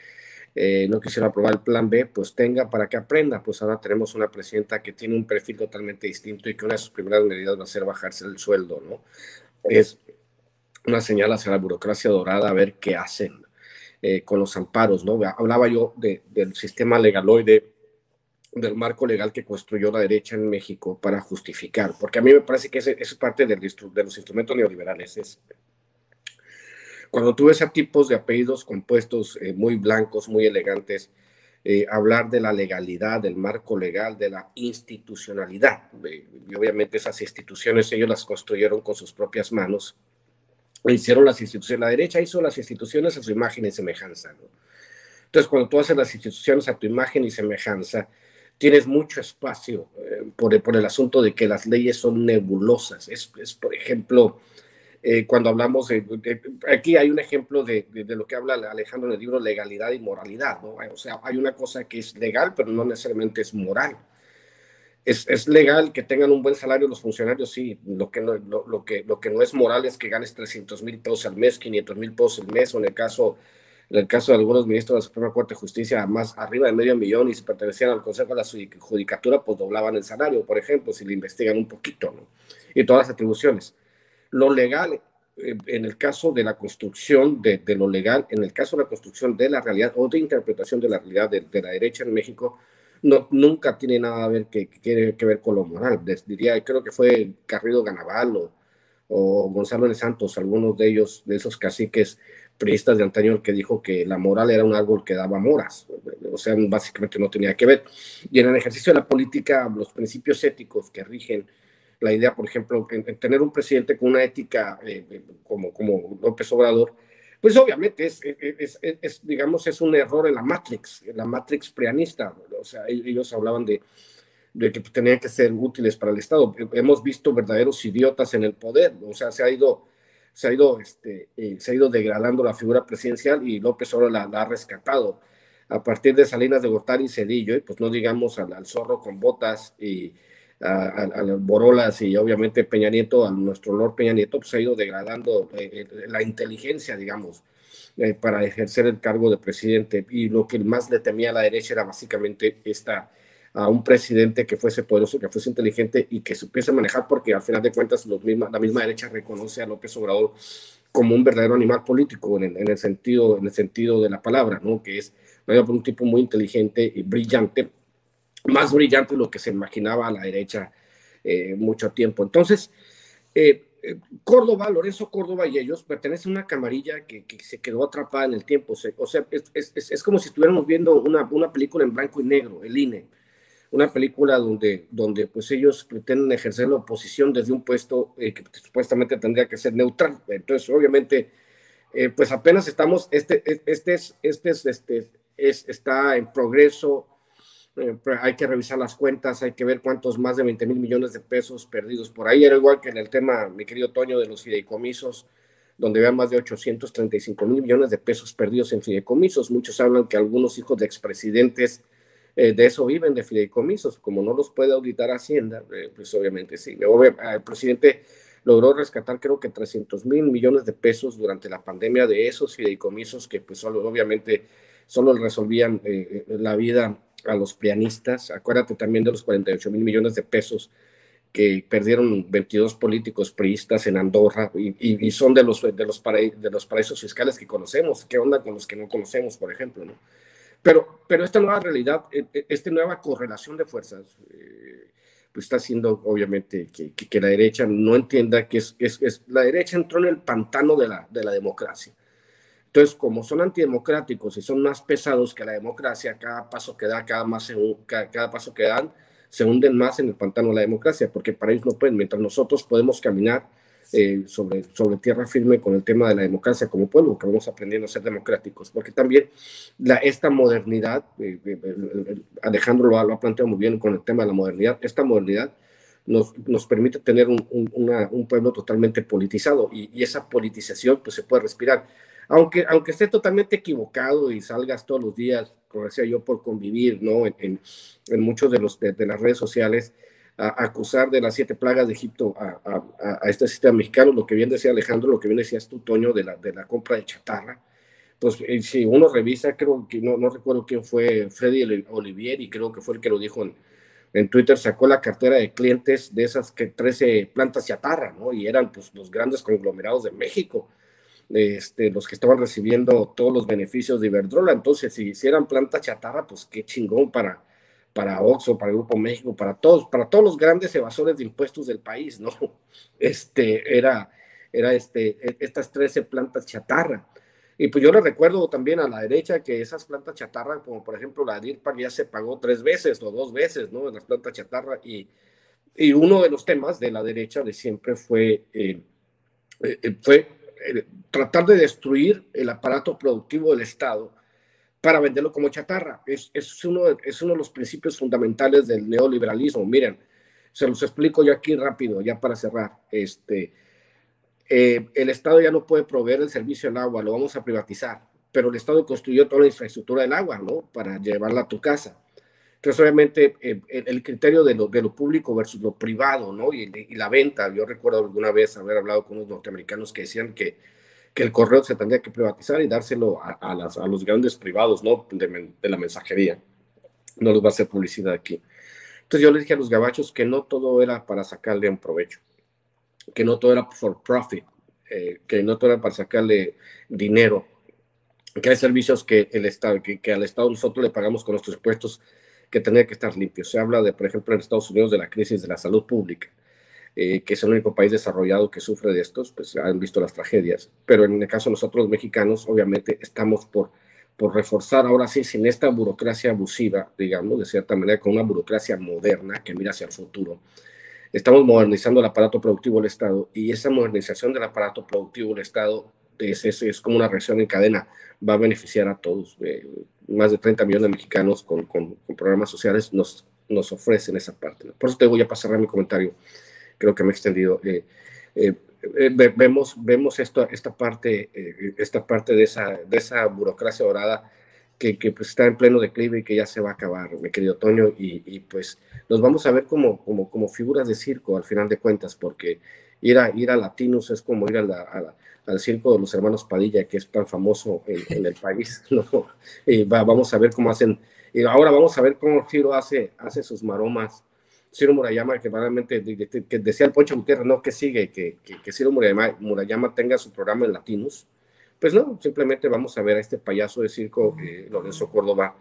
no quisieron aprobar el plan B, pues tenga para que aprenda. Pues ahora tenemos una presidenta que tiene un perfil totalmente distinto y que una de sus primeras medidas va a ser bajarse el sueldo, ¿no? Es una señal hacia la burocracia dorada a ver qué hacen con los amparos, ¿no? Hablaba yo del sistema legaloide, del marco legal que construyó la derecha en México para justificar, porque a mí me parece que es parte de los instrumentos neoliberales. Cuando tú ves a tipos de apellidos compuestos muy blancos, muy elegantes, hablar de la legalidad, del marco legal, de la institucionalidad, y obviamente esas instituciones ellos las construyeron con sus propias manos, hicieron las instituciones, la derecha hizo las instituciones a su imagen y semejanza, ¿no? Entonces, cuando tú haces las instituciones a tu imagen y semejanza, tienes mucho espacio por el asunto de que las leyes son nebulosas. Es por ejemplo, cuando hablamos aquí hay un ejemplo de lo que habla Alejandro en el libro Legalidad y Moralidad, ¿no? O sea, hay una cosa que es legal, pero no necesariamente es moral. Es legal que tengan un buen salario los funcionarios, sí. Lo que no es moral es que ganes 300,000 pesos al mes, 500,000 pesos al mes, o en el caso de algunos ministros de la Suprema Corte de Justicia, más arriba de $500,000, y si pertenecían al Consejo de la Judicatura, pues doblaban el salario, por ejemplo, si le investigan un poquito, ¿no? Y todas las atribuciones. Lo legal, en el caso de la construcción de lo legal, en el caso de la construcción de la realidad o de interpretación de la realidad de la derecha en México, nunca tiene nada a ver que ver con lo moral. Diría, creo que fue Garrido Ganaval o Gonzalo de Santos, algunos de ellos, de esos caciques priistas de antaño, que dijo que la moral era un árbol que daba moras. O sea, básicamente no tenía que ver. Y en el ejercicio de la política, los principios éticos que rigen la idea, por ejemplo, en tener un presidente con una ética como López Obrador, pues obviamente digamos, es un error en la Matrix prianista. O sea, ellos hablaban de que tenían que ser útiles para el Estado. Hemos visto verdaderos idiotas en el poder. O sea, se ha ido degradando la figura presidencial, y López Obrador la ha rescatado. A partir de Salinas de Gortari y Cedillo, y pues no digamos al zorro con botas y a Borolas, y obviamente Peña Nieto, a nuestro Lord Peña Nieto, pues ha ido degradando la inteligencia, digamos, para ejercer el cargo de presidente. Y lo que más le temía a la derecha era básicamente a un presidente que fuese poderoso, que fuese inteligente y que supiese manejar, porque al final de cuentas la misma derecha reconoce a López Obrador como un verdadero animal político en el sentido de la palabra, ¿no? Que es un tipo muy inteligente y brillante, más brillante de lo que se imaginaba a la derecha mucho tiempo. Entonces, Córdoba, Lorenzo Córdoba y ellos pertenecen a una camarilla que se quedó atrapada en el tiempo. O sea, es como si estuviéramos viendo una película en blanco y negro, el INE, una película donde pues ellos pretenden ejercer la oposición desde un puesto que supuestamente tendría que ser neutral. Entonces, obviamente, pues apenas estamos, está en progreso. Hay que revisar las cuentas, hay que ver cuántos más de 20,000 millones de pesos perdidos por ahí. Era igual que en el tema, mi querido Toño, de los fideicomisos, donde vean más de 835,000 millones de pesos perdidos en fideicomisos. Muchos hablan que algunos hijos de expresidentes de eso viven, de fideicomisos. Como no los puede auditar Hacienda, pues obviamente sí. El presidente logró rescatar creo que 300,000 millones de pesos durante la pandemia de esos fideicomisos que pues obviamente solo resolvían la vida a los pianistas. Acuérdate también de los 48,000 millones de pesos que perdieron 22 políticos priistas en Andorra y son de los paraísos fiscales que conocemos. ¿Qué onda con los que no conocemos, por ejemplo? ¿No? Pero esta nueva realidad, esta nueva correlación de fuerzas, pues está haciendo obviamente que la derecha no entienda que la derecha entró en el pantano de la democracia. Entonces, como son antidemocráticos y son más pesados que la democracia, cada paso que da, cada paso que dan, se hunden más en el pantano de la democracia, porque para ellos no pueden, mientras nosotros podemos caminar sobre tierra firme con el tema de la democracia como pueblo, que vamos aprendiendo a ser democráticos, porque también esta modernidad, Alejandro lo ha planteado muy bien con el tema de la modernidad, esta modernidad nos permite tener un pueblo totalmente politizado y esa politización pues se puede respirar. Aunque esté totalmente equivocado y salgas todos los días, como decía yo, por convivir, ¿no? En muchos de las redes sociales, a acusar de las 7 plagas de Egipto a este sistema mexicano, lo que bien decía Alejandro, lo que bien decías tú, Toño, de la compra de chatarra. Pues si uno revisa, creo que no recuerdo quién fue, Freddy Olivieri, creo que fue el que lo dijo en Twitter, sacó la cartera de clientes de esas 13 plantas chatarra, ¿no? Y eran pues los grandes conglomerados de México. Los que estaban recibiendo todos los beneficios de Iberdrola. Entonces, si hicieran planta chatarra, pues qué chingón para Oxxo, para el Grupo México, para todos los grandes evasores de impuestos del país, ¿no? Era estas 13 plantas chatarra. Y pues yo le recuerdo también a la derecha que esas plantas chatarra, como por ejemplo la DIRPA, ya se pagó 3 veces o 2 veces, ¿no? En las plantas chatarra. Y uno de los temas de la derecha de siempre fue tratar de destruir el aparato productivo del Estado para venderlo como chatarra. Es uno de los principios fundamentales del neoliberalismo. Miren, se los explico yo aquí rápido, ya para cerrar. El Estado ya no puede proveer el servicio del agua, lo vamos a privatizar, pero el Estado construyó toda la infraestructura del agua, ¿no? Para llevarla a tu casa. Entonces, obviamente, el criterio de lo público versus lo privado, ¿no? Y la venta. Yo recuerdo alguna vez haber hablado con unos norteamericanos que decían que el correo se tendría que privatizar y dárselo a los grandes privados, ¿no? De la mensajería. No les va a hacer publicidad aquí. Entonces, yo les dije a los gabachos que no todo era para sacarle un provecho, que no todo era for profit, que no todo era para sacarle dinero, que hay servicios que al Estado nosotros le pagamos con nuestros impuestos que tendría que estar limpios. Se habla de, por ejemplo, en Estados Unidos de la crisis de la salud pública, que es el único país desarrollado que sufre de estos, pues han visto las tragedias. Pero en el caso de nosotros los mexicanos, obviamente estamos por reforzar ahora sí, sin esta burocracia abusiva, digamos, de cierta manera, con una burocracia moderna que mira hacia el futuro. Estamos modernizando el aparato productivo del Estado y esa modernización del aparato productivo del Estado es como una reacción en cadena, va a beneficiar a todos. Más de 30 millones de mexicanos con programas sociales nos ofrecen esa parte, ¿no? Por eso te voy a pasar a mi comentario, creo que me he extendido. Vemos esta parte de esa burocracia dorada que pues está en pleno declive y que ya se va a acabar, mi querido Toño, y pues nos vamos a ver como figuras de circo al final de cuentas, porque ir a Latinos es como ir al circo de los hermanos Padilla, que es tan famoso en el país, ¿no? Vamos a ver cómo hacen, y ahora vamos a ver cómo Ciro hace sus maromas. Ciro Murayama, que realmente que decía el Poncho Gutiérrez, no, que sigue, que Ciro Murayama tenga su programa en Latinos. Pues no, simplemente vamos a ver a este payaso de circo, Lorenzo Córdoba,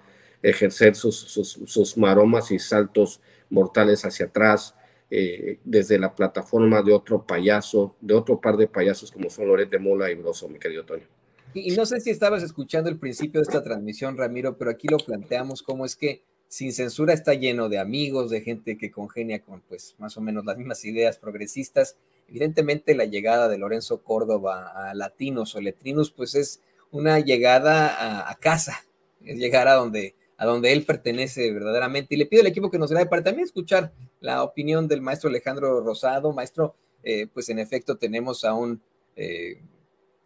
ejercer sus maromas y saltos mortales hacia atrás, desde la plataforma de otro payaso, de otro par de payasos como son Loret de Mola y Broso, mi querido Toño. Y no sé si estabas escuchando el principio de esta transmisión, Ramiro, pero aquí lo planteamos como es que Sin Censura está lleno de amigos, de gente que congenia con, pues, más o menos las mismas ideas progresistas. Evidentemente, la llegada de Lorenzo Córdoba a Latinos o Letrinos, pues es una llegada a casa, es llegar a donde él pertenece verdaderamente. Y le pido al equipo que nos grabe para también escuchar la opinión del maestro Alejandro Rosado. Maestro, pues en efecto tenemos a un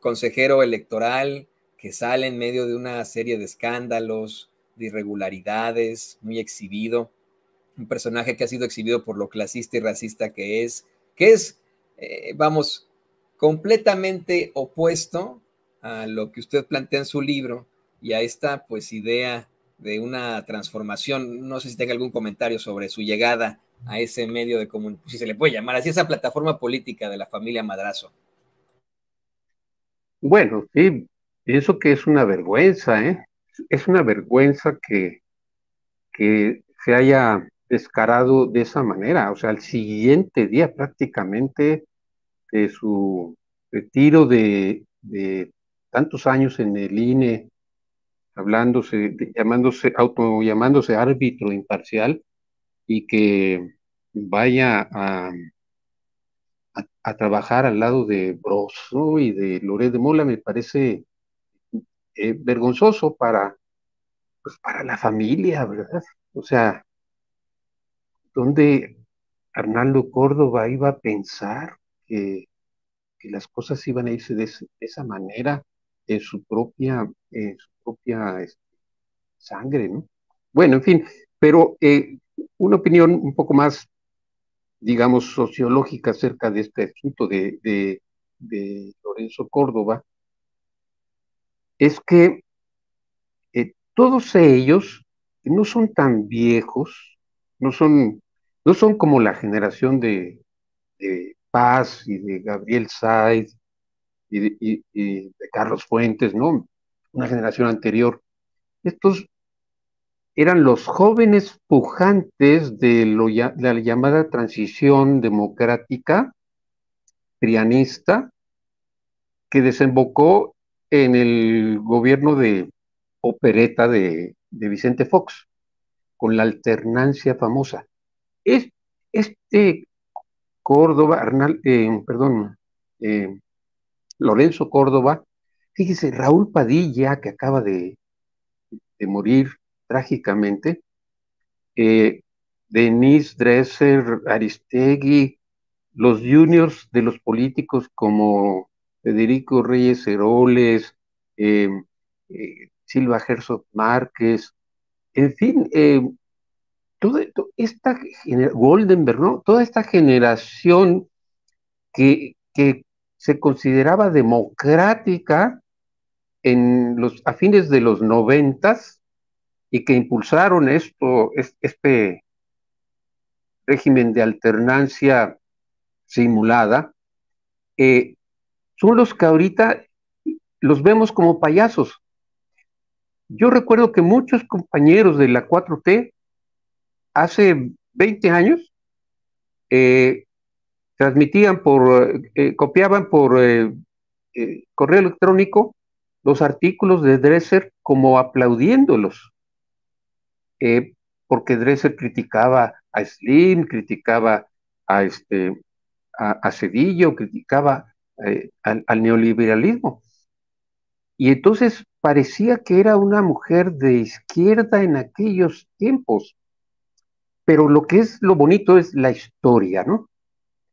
consejero electoral que sale en medio de una serie de escándalos, de irregularidades, muy exhibido, un personaje que ha sido exhibido por lo clasista y racista que es, vamos, completamente opuesto a lo que usted plantea en su libro y a esta, pues, idea de una transformación. No sé si tenga algún comentario sobre su llegada a ese medio de comunicación, si se le puede llamar así, esa plataforma política de la familia Madrazo. Bueno, sí, pienso que es una vergüenza, ¿eh? Es una vergüenza que se haya descarado de esa manera. O sea, al siguiente día prácticamente de su retiro de tantos años en el INE, llamándose árbitro imparcial, y que vaya a trabajar al lado de Broso y de Loret de Mola, me parece vergonzoso pues, para la familia, ¿verdad? O sea, ¿dónde Arnaldo Córdoba iba a pensar que las cosas iban a irse de esa manera en su propia sangre, ¿no? Bueno, en fin, pero una opinión un poco más, digamos, sociológica acerca de este asunto de Lorenzo Córdoba, es que todos ellos no son tan viejos, no son, no son como la generación de Paz y de Gabriel Sáenz y de Carlos Fuentes, ¿no? Una generación anterior. Estos eran los jóvenes pujantes de la llamada transición democrática prianista que desembocó en el gobierno de opereta de Vicente Fox, con la alternancia famosa. Este Córdoba, Lorenzo Córdoba, fíjese, Raúl Padilla, que acaba de morir trágicamente, Denise Dresser, Aristegui, los juniors de los políticos como Federico Reyes Heroles, Silva Herzog Márquez, en fin, Goldenberg, ¿no? Toda esta generación que se consideraba democrática a fines de los 90 y que impulsaron este régimen de alternancia simulada, son los que ahorita los vemos como payasos. Yo recuerdo que muchos compañeros de la 4T hace 20 años copiaban por correo electrónico los artículos de Dresser como aplaudiéndolos, porque Dresser criticaba a Slim, criticaba a, a Cedillo, criticaba al neoliberalismo. Y entonces parecía que era una mujer de izquierda en aquellos tiempos. Pero lo que es lo bonito es la historia, ¿no?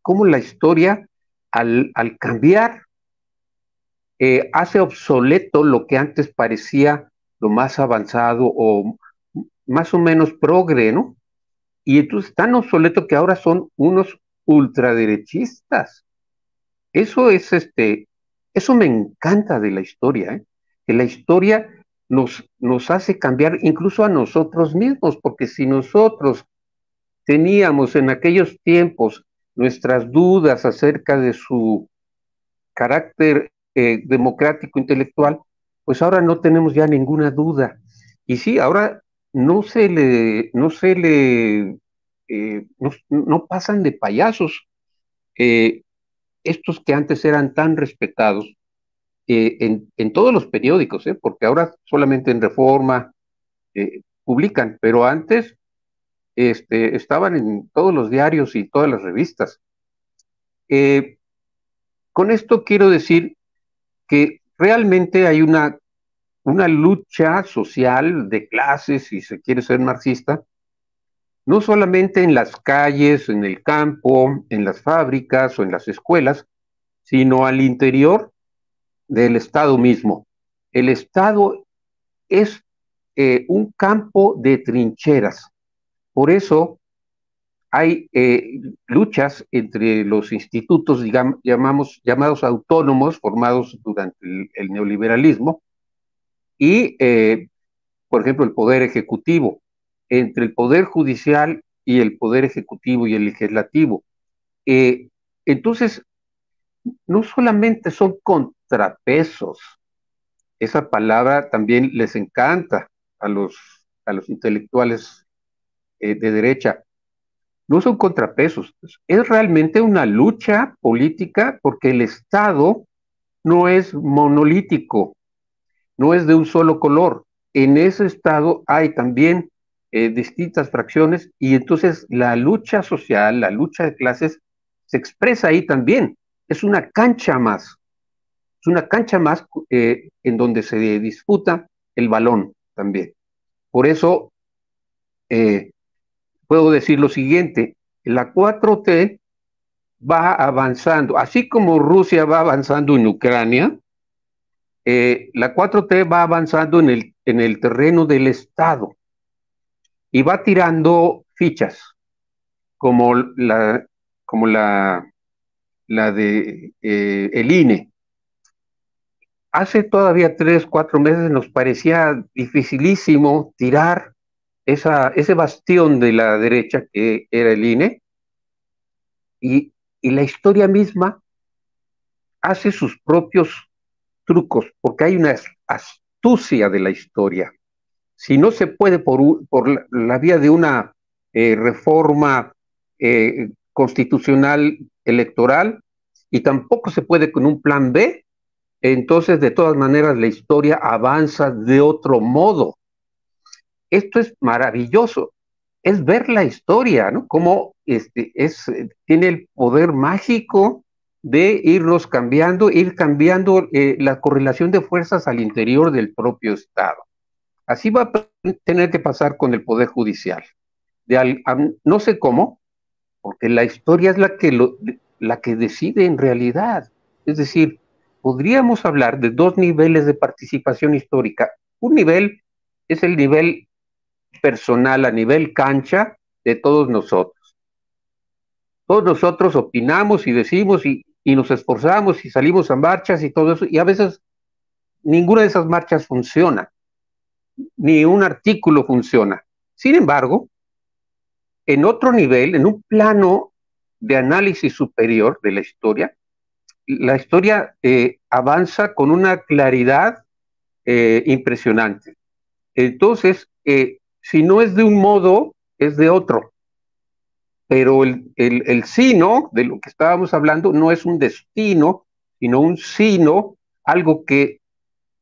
Cómo la historia, al cambiar, hace obsoleto lo que antes parecía lo más avanzado o más o menos progre, ¿no? Y entonces tan obsoleto que ahora son unos ultraderechistas. Eso me encanta de la historia, ¿eh? Que la historia nos hace cambiar incluso a nosotros mismos, porque si nosotros teníamos en aquellos tiempos nuestras dudas acerca de su carácter democrático intelectual, pues ahora no tenemos ya ninguna duda. Y sí, ahora no pasan de payasos. Estos que antes eran tan respetados en todos los periódicos, porque ahora solamente en Reforma publican, pero antes estaban en todos los diarios y todas las revistas. Con esto quiero decir que realmente hay una lucha social de clases, si se quiere ser marxista, no solamente en las calles, en el campo, en las fábricas o en las escuelas, sino al interior del Estado mismo. El Estado es un campo de trincheras. Por eso hay luchas entre los institutos, digamos, llamados autónomos, formados durante el neoliberalismo, y, por ejemplo, el Poder Ejecutivo, entre el Poder Judicial y el Poder Ejecutivo y el Legislativo. Entonces, no solamente son contrapesos, esa palabra también les encanta a los intelectuales de derecha. No son contrapesos, es realmente una lucha política porque el Estado no es monolítico, no es de un solo color. En ese Estado hay también distintas fracciones y entonces la lucha social, la lucha de clases se expresa ahí también. Es una cancha más, en donde se disputa el balón también. Por eso puedo decir lo siguiente, la 4T va avanzando, así como Rusia va avanzando en Ucrania, la 4T va avanzando en el terreno del Estado y va tirando fichas, como la de el INE. Hace todavía 3, 4 meses nos parecía dificilísimo tirar ese bastión de la derecha que era el INE, y la historia misma hace sus propios trucos, porque hay una astucia de la historia. Si no se puede por la vía de una reforma constitucional electoral, y tampoco se puede con un plan B, entonces de todas maneras la historia avanza de otro modo. Esto es maravilloso, es ver la historia, ¿no? Cómo tiene el poder mágico de irnos cambiando, ir cambiando la correlación de fuerzas al interior del propio Estado. Así va a tener que pasar con el Poder Judicial. No sé cómo, porque la historia es la que decide en realidad. Es decir, podríamos hablar de dos niveles de participación histórica. Un nivel es el nivel personal, a nivel cancha de todos nosotros. Todos nosotros opinamos y decimos y nos esforzamos y salimos a marchas y todo eso, y a veces ninguna de esas marchas funciona, ni un artículo funciona. Sin embargo, en otro nivel, en un plano de análisis superior de la historia avanza con una claridad impresionante. Entonces, si no es de un modo, es de otro. Pero el sino de lo que estábamos hablando no es un destino, sino un sino, algo que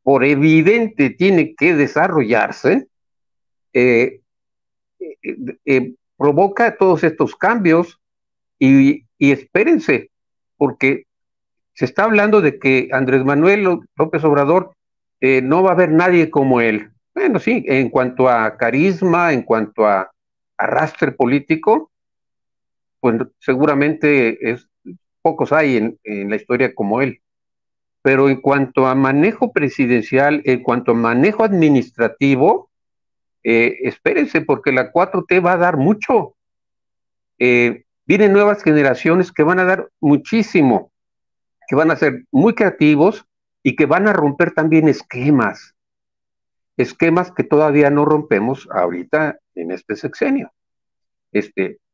por evidente tiene que desarrollarse, provoca todos estos cambios y espérense, porque se está hablando de que Andrés Manuel López Obrador no va a haber nadie como él. Bueno, sí, en cuanto a carisma, en cuanto a arrastre político, pues seguramente pocos hay en la historia como él. Pero en cuanto a manejo presidencial, en cuanto a manejo administrativo, espérense, porque la 4T va a dar mucho. Vienen nuevas generaciones que van a dar muchísimo, que van a ser muy creativos y que van a romper también esquemas que todavía no rompemos ahorita en este sexenio.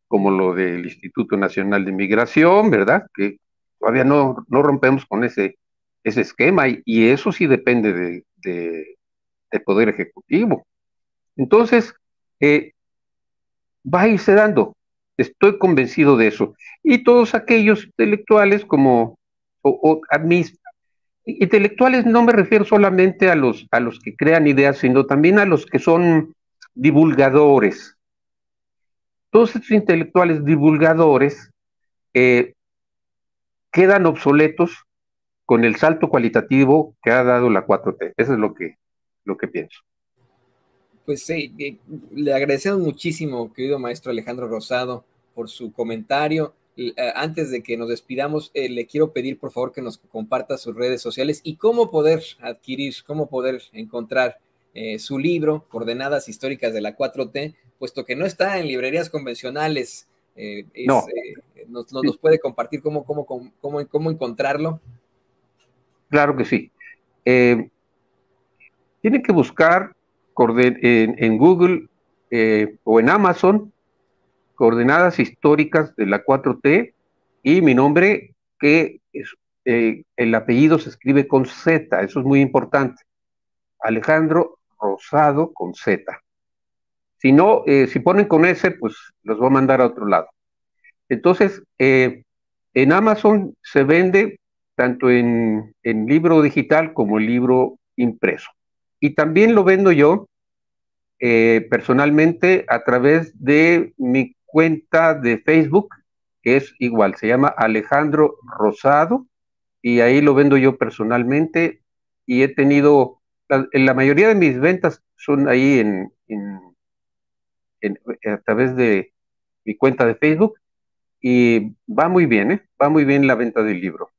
Como lo del Instituto Nacional de Migración, ¿verdad? Que todavía no rompemos con ese esquema, y eso sí depende del Poder Ejecutivo. Entonces, va a irse dando. Estoy convencido de eso. Y todos aquellos intelectuales como, mis intelectuales no me refiero solamente a los que crean ideas, sino también a los que son divulgadores. Todos estos intelectuales divulgadores eh, quedan obsoletos con el salto cualitativo que ha dado la 4T. Eso es lo que pienso. Pues sí, le agradecemos muchísimo, querido maestro Alejandro Rosado, por su comentario. Antes de que nos despidamos, le quiero pedir por favor que nos comparta sus redes sociales y cómo poder adquirir, cómo poder encontrar su libro, Coordenadas Históricas de la 4T, puesto que no está en librerías convencionales. No. ¿Nos puede compartir cómo encontrarlo? Claro que sí. Tiene que buscar en Google o en Amazon Coordenadas Históricas de la 4T y mi nombre, que el apellido se escribe con Z, eso es muy importante. Alejandro Rosado con Z. Si no, si ponen con S, pues los voy a mandar a otro lado. Entonces, en Amazon se vende tanto en libro digital como en libro impreso. Y también lo vendo yo personalmente a través de mi cuenta de Facebook, que es igual, se llama Alejandro Rosado, y ahí lo vendo yo personalmente, y he tenido, la mayoría de mis ventas son ahí a través de mi cuenta de Facebook, y va muy bien, va muy bien la venta del libro.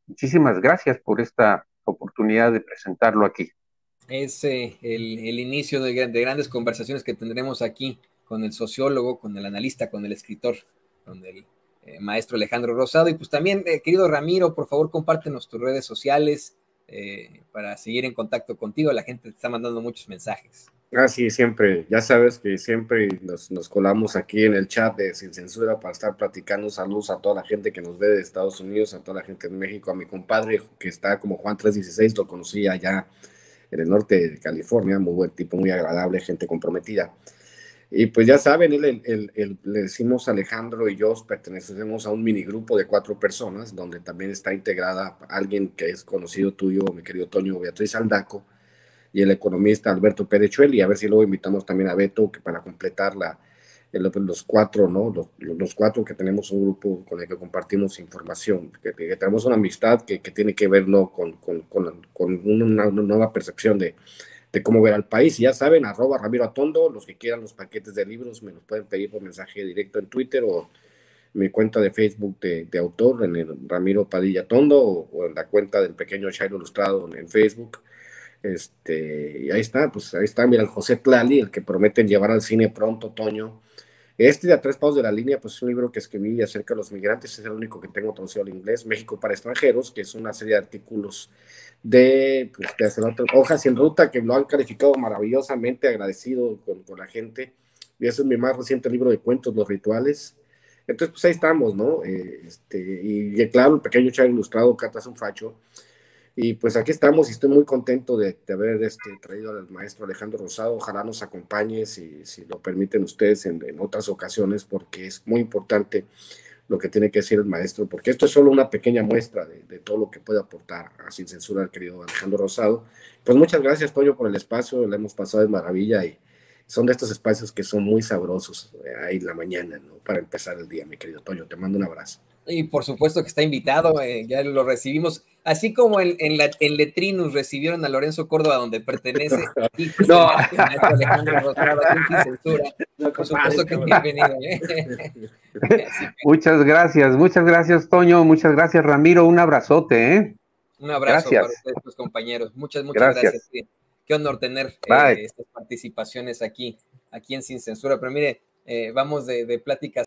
Muchísimas gracias por esta oportunidad de presentarlo aquí. Es el inicio de grandes conversaciones que tendremos aquí con el sociólogo, con el analista, con el escritor, con el maestro Alejandro Rosado. Y pues también, querido Ramiro, por favor, compártenos tus redes sociales para seguir en contacto contigo. La gente te está mandando muchos mensajes. Sí, siempre, ya sabes que siempre nos colamos aquí en el chat de Sin Censura para estar platicando. Saludos a toda la gente que nos ve de Estados Unidos, a toda la gente de México, a mi compadre que está como Juan 316, lo conocí allá en el norte de California, muy buen tipo, muy agradable, gente comprometida. Y pues ya saben, le decimos Alejandro y yo pertenecemos a un minigrupo de 4 personas, donde también está integrada alguien que es conocido tuyo, mi querido Toño, Beatriz Aldaco, y el economista Alberto Perechueli, a ver si luego invitamos también a Beto que para completar los 4, ¿no? Los 4 que tenemos un grupo con el que compartimos información, que tenemos una amistad que tiene que ver, ¿no? con una nueva percepción de cómo ver al país. Y ya saben, @Ramiro Atondo, los que quieran los paquetes de libros me los pueden pedir por mensaje directo en Twitter o mi cuenta de Facebook de autor, en el Ramiro Padilla Atondo, o en la cuenta del pequeño Chairo Ilustrado en Facebook. Y ahí está, mira, el José Tlali, el que prometen llevar al cine pronto, Toño. De A 3 Pasos de la Línea, pues es un libro que escribí acerca de los migrantes, es el único que tengo traducido al inglés, México para extranjeros, que es una serie de artículos de hojas en ruta que lo han calificado maravillosamente, agradecido con la gente. Y ese es mi más reciente libro de cuentos, Los Rituales. Entonces, pues ahí estamos, ¿no? Y claro, el pequeño Chairo Ilustrado, Cartas a un Facho. Y pues aquí estamos y estoy muy contento de haber traído al maestro Alejandro Rosado. Ojalá nos acompañe, si lo permiten ustedes, en otras ocasiones, porque es muy importante lo que tiene que decir el maestro, porque esto es solo una pequeña muestra de todo lo que puede aportar a Sin Censura el querido Alejandro Rosado. Pues muchas gracias, Toño, por el espacio, la hemos pasado de maravilla y son de estos espacios que son muy sabrosos ahí en la mañana, ¿no? Para empezar el día, mi querido Toño, te mando un abrazo. Y por supuesto que está invitado, ya lo recibimos, así como en Letrinus recibieron a Lorenzo Córdoba, donde pertenece, y no. el maestro Alejandro Rosado, Sin Censura, por supuesto que bienvenido. Muchas gracias, Toño, muchas gracias, Ramiro, un abrazote, ¿eh? Un abrazo para ustedes, compañeros, muchas gracias. Qué honor tener estas participaciones aquí en Sin Censura, pero mire, vamos de pláticas